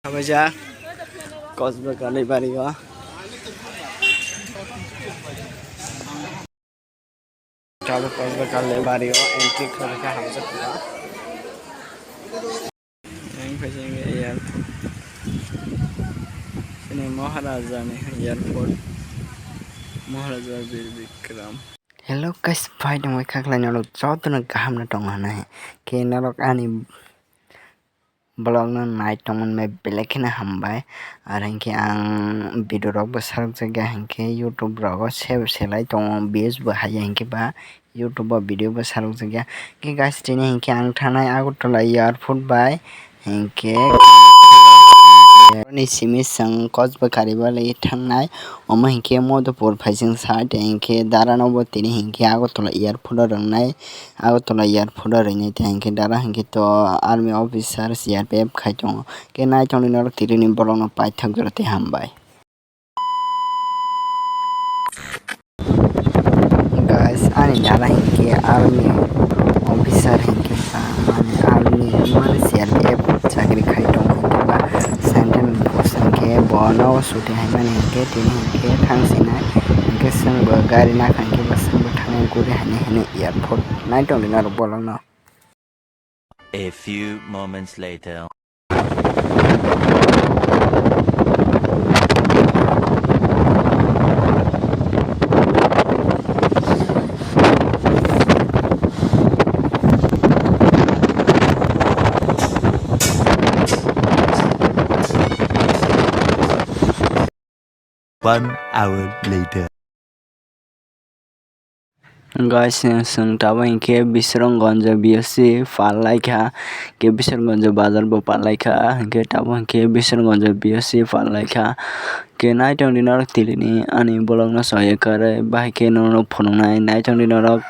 Baca kos berkali bari ko. Kalau kos berkali bari ko entry kerja hamzat ko. Yang paling airport. Ini Maharaja nih airport. Maharaja Bir Bikram. Hello guys, bye dong mereka kalian nyolot jauh tuh ngaham na tong mana ke narok ani blog na night tong me belek na hambai arang ke ang video rok besar jaga hangke YouTube rok selai tong views bo haya hangke ba YouTube ba video besar jaga ke guys tini hangke ang thanai Agartala Airport bai hangke ni simis sang kos bakari bale thangnai oma hingke modopur phaising side hingke Dara nobo tini hingke Agartala Airport rangnai Agartala Airport rene hingke Dara hingke to army officer CRPF khaitong ke nai tongni norok tirini bolong no pai thak jorate hambai guys ani Dara hingke army officer hingke army mane CRPF chakri khaitong hingke ba bono suti haimani hingke tini hingke thangsina hingke sengbo gari na hingke ba sengbo thangai guri hane airport nai tongni narok bolong no. A few moments later. One hour later. Guys, sing tawa hingke Bisronggonj BSC Pallaikha ke Bisronggonj bazar bo Pallaikha hingke tawa hingke Bisronggonj BSC Pallaikha ke nai tongni norok tilini ani bolong no soye kare bai ke no phonongnai nai tongni norok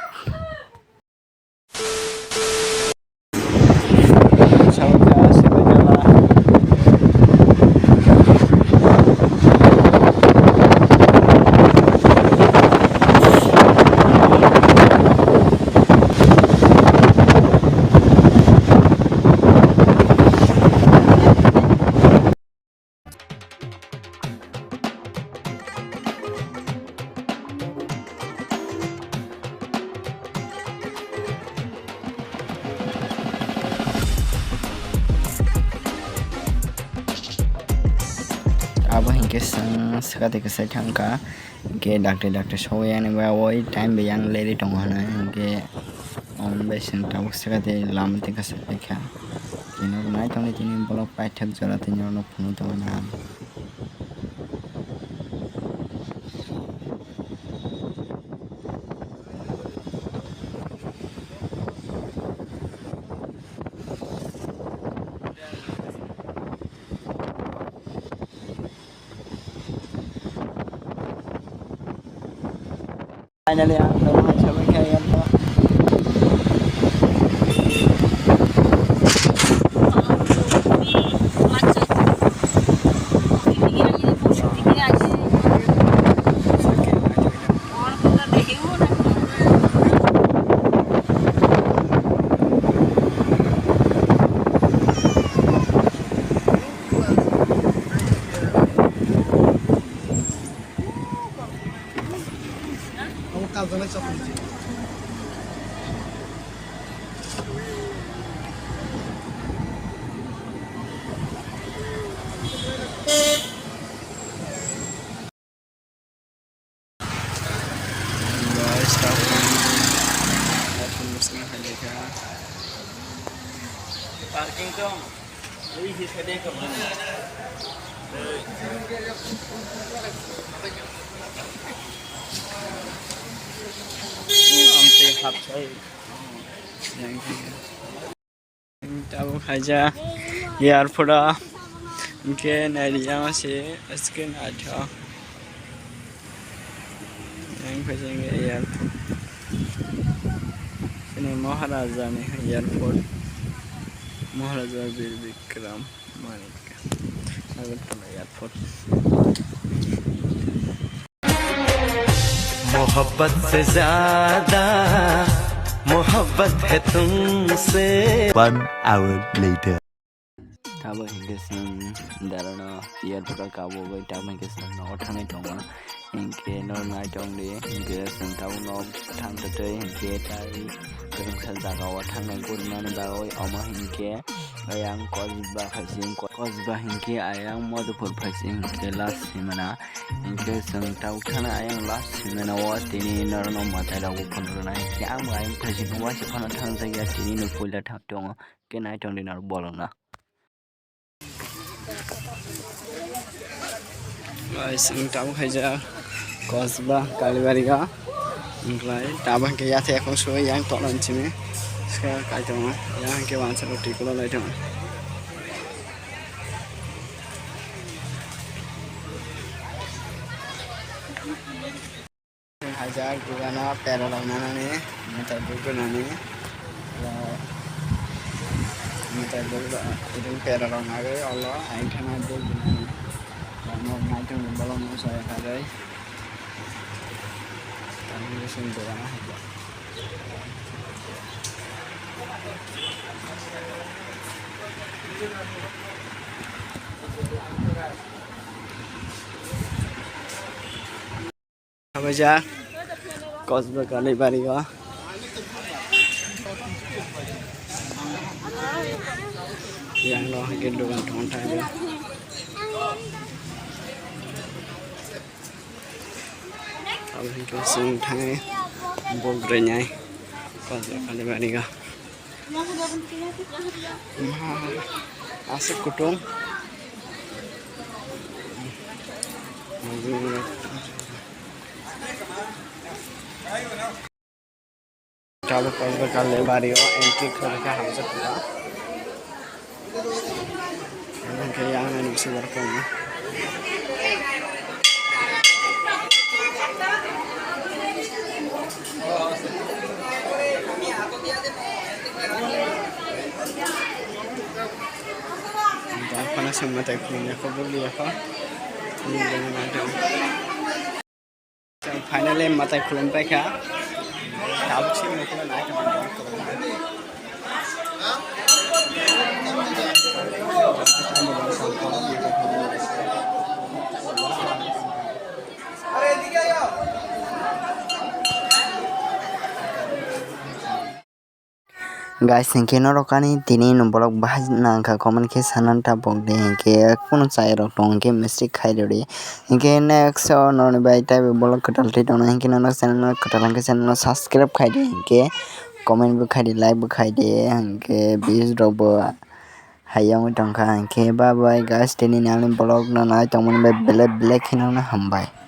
abo hingke sang sekati kesai thangka hingke dakte soya ni ba oi time be yang lady tong hana hingke on be sing tabuk sekati lam te kesai kha kino nai tong ni tini bolok pai thak jora te nyorno phunu to na finally ang daw sabi kaya to parking dong ini sih dia kemana sampai hap saya yang tahu aja airport mungkin area masih skin ada yang paling airport ini Maharaja nih airport Maharaja Bir Bikram Agartala Airport मोहब्बत से ज्यादा मोहब्बत है तुमसे 1 hour later tabo hingke seng darano airport kabo bai tabo hingke seng no thangnai tongo hingke no naitongdi hingke seng tabo no thangtwtwi hingke tai kwrwngsa jaga o thangnai gurmani bagwi omo hingke ayang kosba hingke ayang modupur phaising hingke last simana hingke seng tabo thana ayang last simana o tini norno matai rago phunruna hingke ang ayang phaising wasi phano thangjak ya tini no puila thang tongo ke naitongdi nar bolongna. Guys, ang tabo kaisa kosba kalibariga oमफ्राय tabo ke yate ekong so yang tolan chime ska kaitongo yang ke wansa roti kulo laitongo hajar gugana peralong nanani meter bugunani meter bugu idung peralong agai Allah aing thana bugunani no naitong bolong no saya kadai kami sing gugana hajar apa aja kosba kali bariga yang lo gitu kan tonton aja kalau itu sing thang bogrenya kosba kali bariga asik kutung Kalau kali bario entry kerja harus kita. Yang kayak yang bisa berkong. Entah mana semua tekniknya kau beli apa? Ini dengan ada. Finally mata kulon peka. Tabo sih mungkin naik guys hingke norokani tini no borok bahai nangka comment ke sanan ta bogde hingke kono chai rok tong hingke mystic khairori hingke next noni bai tai borok katal ti tong hingke no channel katal hingke channel subscribe khaide hingke comment bo khaide like bo khaide hingke views rok bo hayang tongkha hingke bye bye guys tini nang borok no nai tongmani bai black black hinang na hambai.